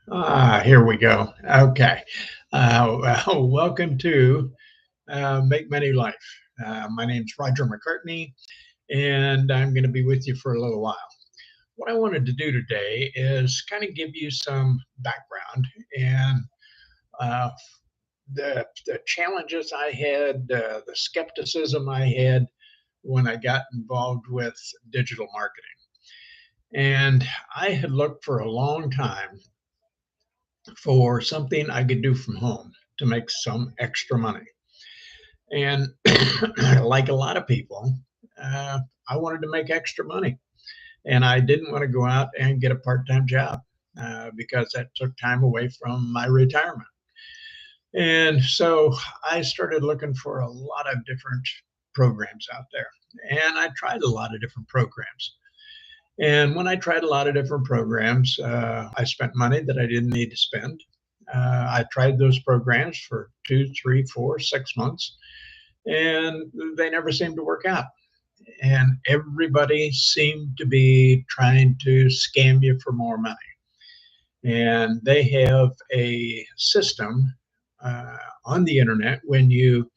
Here we go. Okay. Welcome to Make Money Life. My name's Roger McCartney, and I'm going to be with you for a little while. What I wanted to do today is kind of give you some background and uh, the challenges I had, the skepticism I had when I got involved with digital marketing. And I had looked for a long time for something I could do from home to make some extra money. And like a lot of people, uh, I wanted to make extra money. And I didn't want to go out and get a part time job because that took time away from my retirement. And so I started looking for a lot of different programs out there. And I tried a lot of different programs. And when I tried a lot of different programs, I spent money that I didn't need to spend. I tried those programs for 2, 3, 4, 6 months, and they never seemed to work out. And everybody seemed to be trying to scam you for more money. And they have a system on the internet when you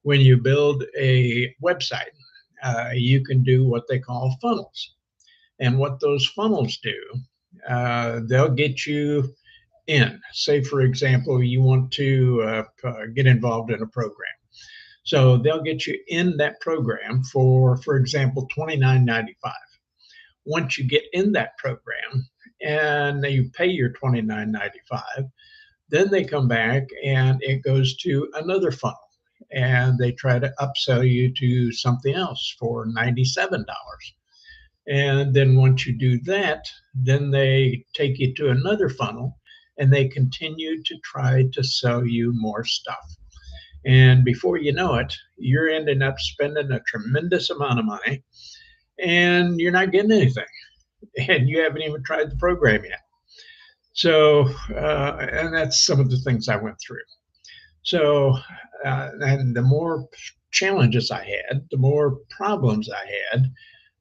build a website, you can do what they call funnels. And what those funnels do, they'll get you in. Say, for example, you want to get involved in a program. So they'll get you in that program for example, $29.95. Once you get in that program and you pay your $29.95, then they come back and it goes to another funnel and they try to upsell you to something else for $97. And then once you do that, then they take you to another funnel and they continue to try to sell you more stuff. And before you know it, you're ending up spending a tremendous amount of money and you're not getting anything. And you haven't even tried the program yet. So, and that's some of the things I went through. So, and the more challenges I had, the more problems I had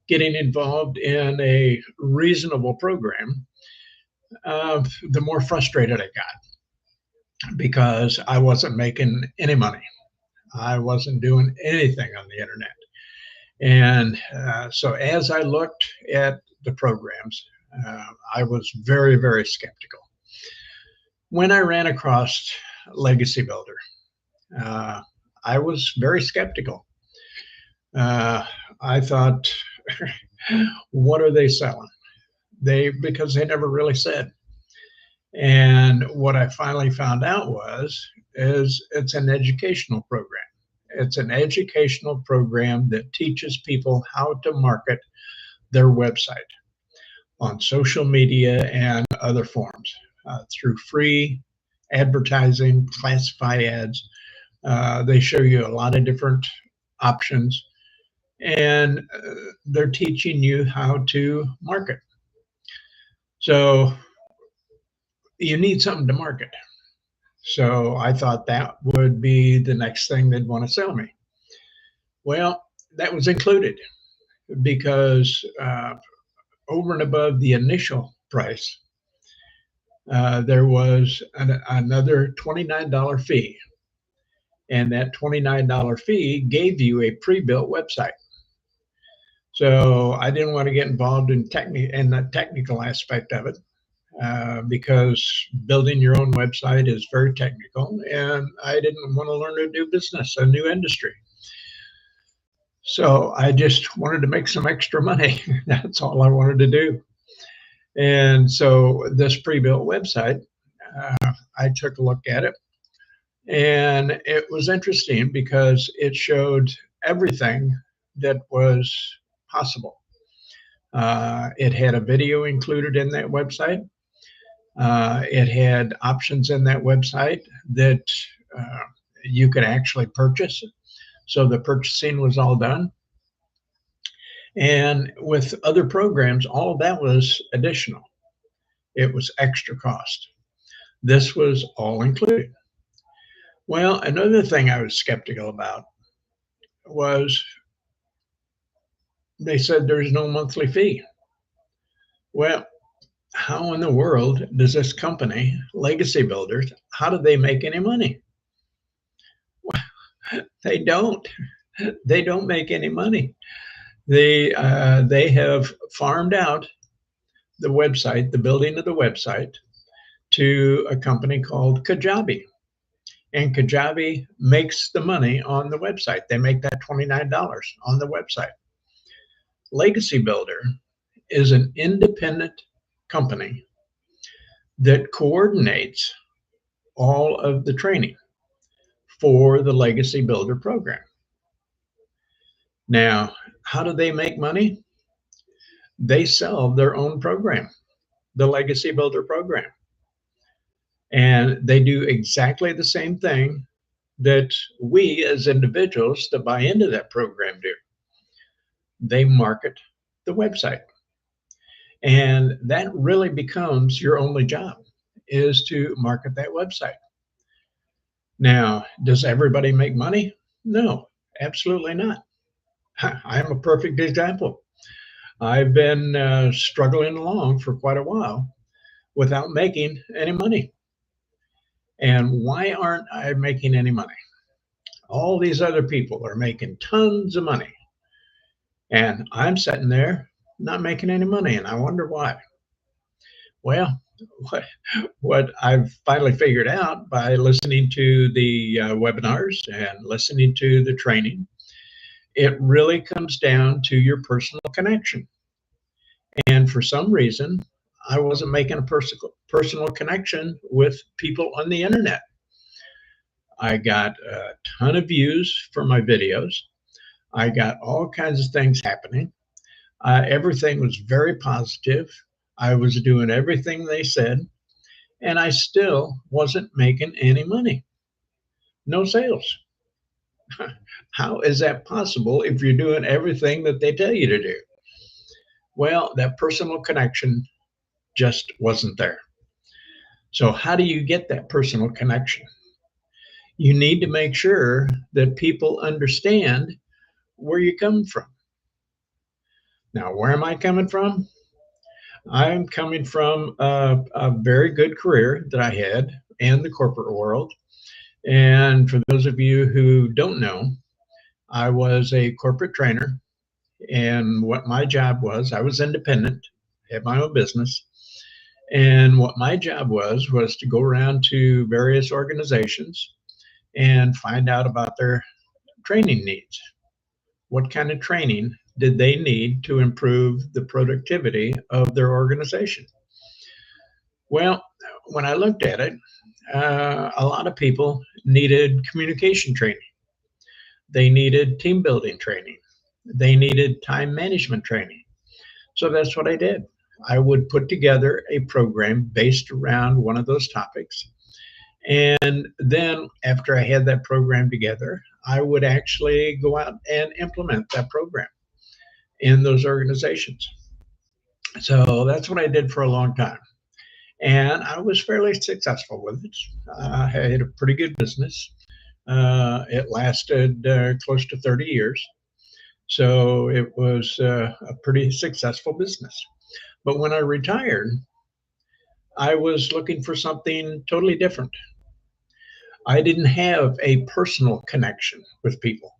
getting involved in a reasonable program, the more frustrated I got because I wasn't making any money. I wasn't doing anything on the internet. And so as I looked at the programs, I was very, very skeptical. When I ran across Legacy Builder, uh, I was very skeptical. Uh, I thought, what are they selling? Because they never really said. And what I finally found out is it's an educational program. It's an educational program that teaches people how to market their website on social media and other forms through free advertising, classify ads. They show you a lot of different options, and they're teaching you how to market. So you need something to market. So I thought that would be the next thing they'd want to sell me. Well, that was included because over and above the initial price, there was another $29 fee. And that $29 fee gave you a pre built website. So I didn't want to get involved in the technical aspect of it because building your own website is very technical, and I didn't want to learn to do business, a new industry. So I just wanted to make some extra money. That's all I wanted to do. And so this pre-built website, I took a look at it, and it was interesting because it showed everything that was possible. It had a video included in that website. It had options in that website that uh, you could actually purchase. So the purchasing was all done. And with other programs, all of that was additional. It was extra cost. This was all included. Well, another thing I was skeptical about was they said there's no monthly fee. Well, how in the world does this company, Legacy Builders, how do they make any money? They don't. They don't make any money. They have farmed out the website, the building of the website, to a company called Kajabi. And Kajabi makes the money on the website. They make that $29 on the website. Legacy Builder is an independent company that coordinates all of the training for the Legacy Builder program. Now, how do they make money? They sell their own program, the Legacy Builder program. And they do exactly the same thing that we as individuals that buy into that program do. They market the website. And that really becomes your only job, is to market that website. Now, does everybody make money? No, absolutely not. I am a perfect example. I've been struggling along for quite a while without making any money. And why aren't I making any money? All these other people are making tons of money. And I'm sitting there not making any money. And I wonder why. Well, what, what I've finally figured out by listening to the webinars and listening to the training, it really comes down to your personal connection. And for some reason, I wasn't making a personal connection with people on the internet. I got a ton of views for my videos. I got all kinds of things happening. Everything was very positive. I was doing everything they said, and I still wasn't making any money. No sales. How is that possible if you're doing everything that they tell you to do? Well, that personal connection just wasn't there. So, how do you get that personal connection? You need to make sure that people understand where you come from. Now, where am I coming from? I'm coming from a very good career that I had in the corporate world. And for those of you who don't know, I was a corporate trainer. And what my job was, I was independent, had my own business. And what my job was to go around to various organizations and find out about their training needs. What kind of training did they need to improve the productivity of their organization? Well, when I looked at it, a lot of people needed communication training. They needed team building training. They needed time management training. So that's what I did. I would put together a program based around one of those topics. And then after I had that program together, I would actually go out and implement that program in those organizations. So that's what I did for a long time. And I was fairly successful with it. I had a pretty good business. It lasted close to 30 years. So it was a pretty successful business. But when I retired, I was looking for something totally different. I didn't have a personal connection with people.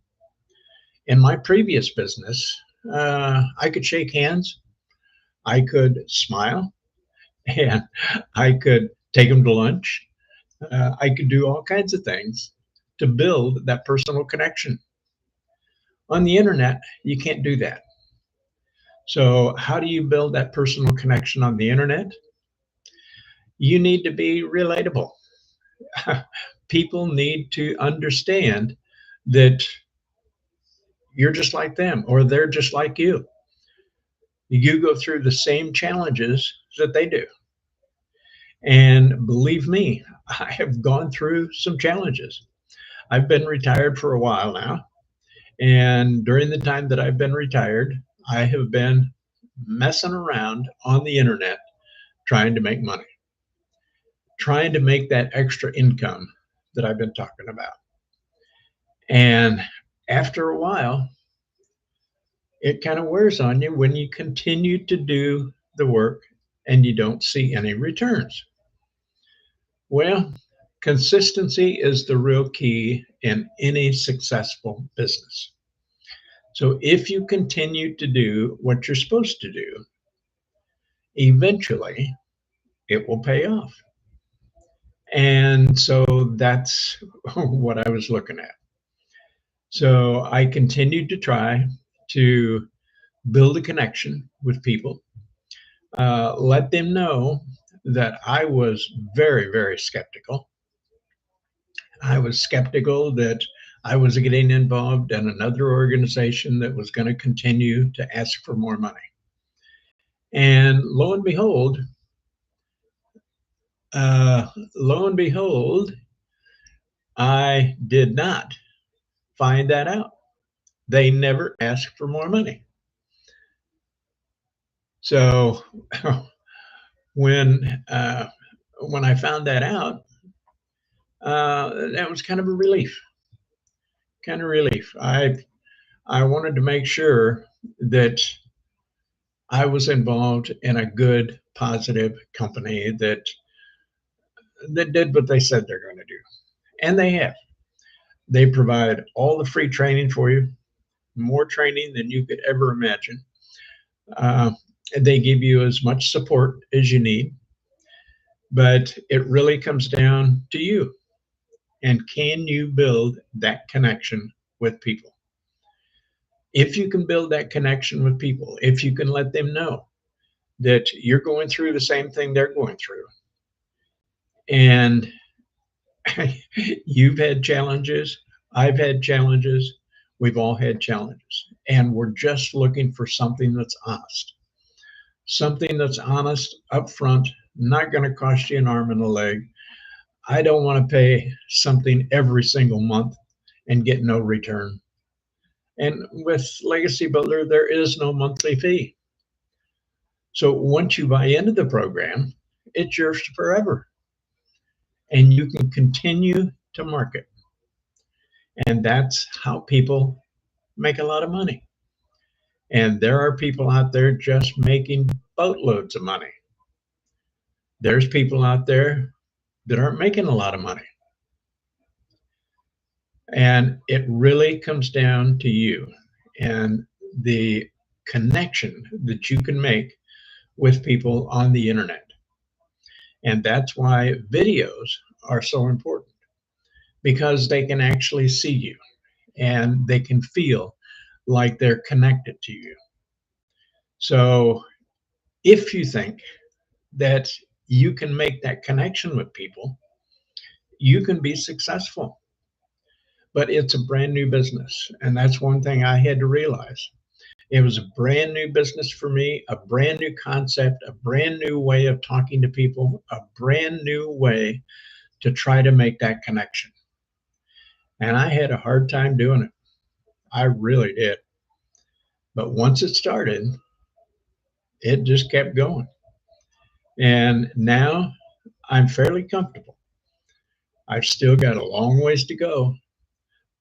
In my previous business, I could shake hands, I could smile, and I could take them to lunch. I could do all kinds of things to build that personal connection. On the internet, you can't do that. So, how do you build that personal connection on the internet? You need to be relatable. People need to understand that you're just like them or they're just like you. You go through the same challenges that they do. And believe me, I have gone through some challenges. I've been retired for a while now. And during the time that I've been retired, I have been messing around on the internet trying to make money, trying to make that extra income that I've been talking about. And after a while, it kind of wears on you when you continue to do the work and you don't see any returns. Well, consistency is the real key in any successful business. So if you continue to do what you're supposed to do, eventually it will pay off. And so that's what I was looking at. So I continued to try to build a connection with people, let them know that I was very, very skeptical. I was skeptical that I was getting involved in another organization that was going to continue to ask for more money. And uh, lo and behold, I did not find that out. They never asked for more money. So when uh, when I found that out, that was kind of a relief. Kind of relief. I wanted to make sure that I was involved in a good, positive company that did what they said they're going to do, and they have. They provide all the free training for you, more training than you could ever imagine. Uh, they give you as much support as you need, but it really comes down to you. And can you build that connection with people? If you can build that connection with people, if you can let them know that you're going through the same thing they're going through, and you've had challenges, I've had challenges, we've all had challenges, and we're just looking for something that's honest up front, not going to cost you an arm and a leg. I don't want to pay something every single month and get no return. And with Legacy Builder, there is no monthly fee. So once you buy into the program, it's yours forever. And you can continue to market. And that's how people make a lot of money. And there are people out there just making boatloads of money. There's people out there that aren't making a lot of money. And it really comes down to you and the connection that you can make with people on the internet. And that's why videos are so important, because they can actually see you and they can feel like they're connected to you. So if you think that you can make that connection with people, you can be successful. But it's a brand new business. And that's one thing I had to realize. It was a brand new business for me, a brand new concept, a brand new way of talking to people, a brand new way to try to make that connection. And I had a hard time doing it. I really did. But once it started, it just kept going. And now I'm fairly comfortable. I've still got a long ways to go,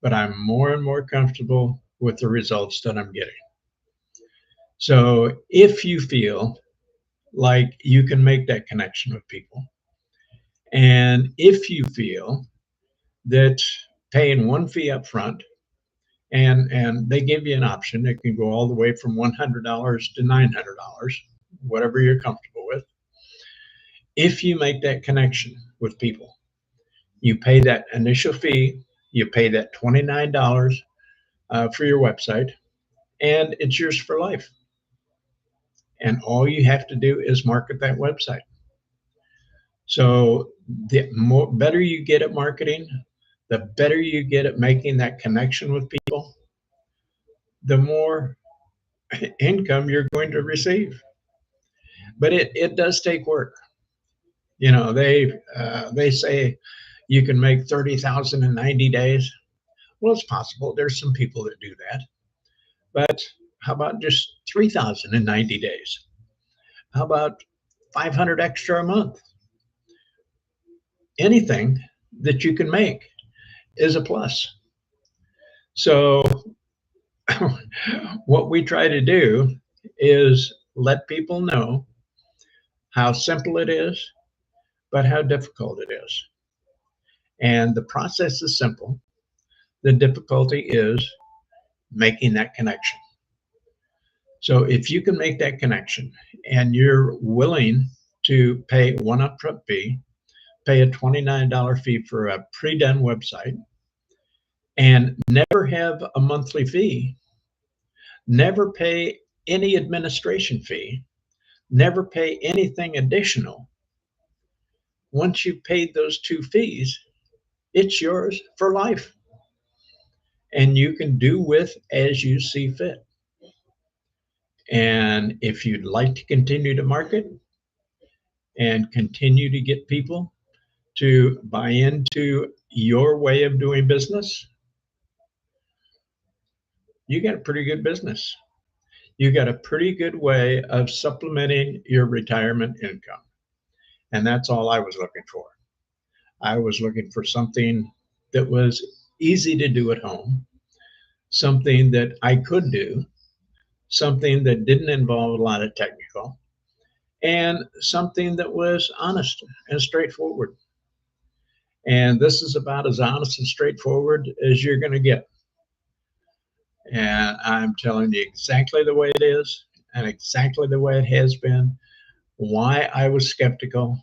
but I'm more and more comfortable with the results that I'm getting. So if you feel like you can make that connection with people, and if you feel that paying one fee up front, and they give you an option, it can go all the way from $100 to $900, whatever you're comfortable with. If you make that connection with people, you pay that initial fee, you pay that $29 for your website, and it's yours for life. And all you have to do is market that website. So the more better you get at marketing, the better you get at making that connection with people, the more income you're going to receive. But it does take work. You know, they say you can make 30,000 in 90 days. Well, it's possible. There's some people that do that. But how about just 3,000 in 90 days? How about 500 extra a month? Anything that you can make is a plus. So what we try to do is let people know how simple it is, but how difficult it is. And the process is simple. The difficulty is making that connection. So if you can make that connection and you're willing to pay one upfront fee, pay a $29 fee for a pre-done website, and never have a monthly fee, never pay any administration fee, never pay anything additional. Once you've paid those two fees, it's yours for life. And you can do with as you see fit. And if you'd like to continue to market and continue to get people to buy into your way of doing business, you got a pretty good business. You got a pretty good way of supplementing your retirement income. And that's all I was looking for. I was looking for something that was easy to do at home, something that I could do, something that didn't involve a lot of technical, and something that was honest and straightforward. And this is about as honest and straightforward as you're going to get. And I'm telling you exactly the way it is and exactly the way it has been, why I was skeptical,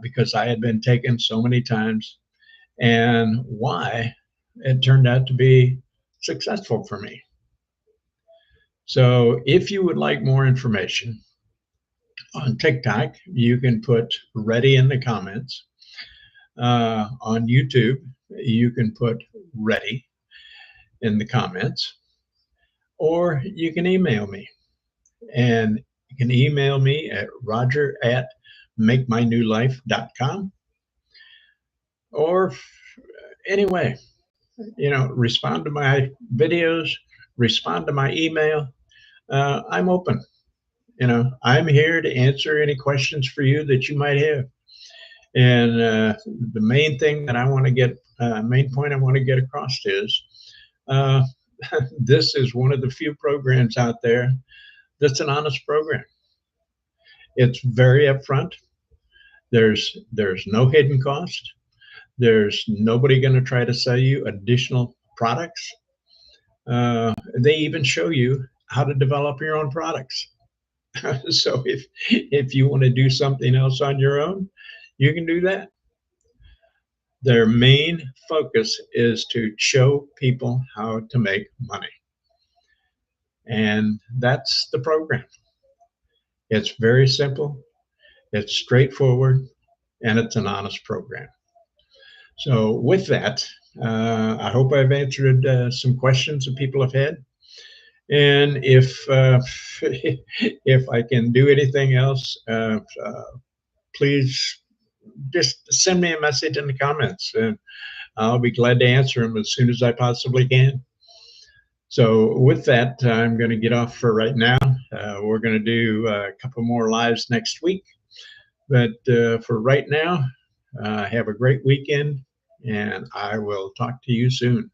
because I had been taken so many times, and why it turned out to be successful for me. So if you would like more information on TikTok, you can put ready in the comments. On YouTube, you can put ready in the comments, or you can email me. And you can email me at roger@makemynewlife.com. Or anyway, respond to my videos, respond to my email. I'm open. I'm here to answer any questions for you that you might have. And the main thing that I want to get, main point I want to get across is this is one of the few programs out there that's an honest program. It's very upfront. There's no hidden cost. There's nobody going to try to sell you additional products. They even show you how to develop your own products. So if you want to do something else on your own, you can do that. Their main focus is to show people how to make money. And that's the program. It's very simple, it's straightforward, and it's an honest program. So with that, I hope I've answered some questions that people have had. And if if I can do anything else, please just send me a message in the comments, and I'll be glad to answer them as soon as I possibly can. So with that, I'm going to get off for right now. We're going to do a couple more lives next week. But for right now, have a great weekend, and I will talk to you soon.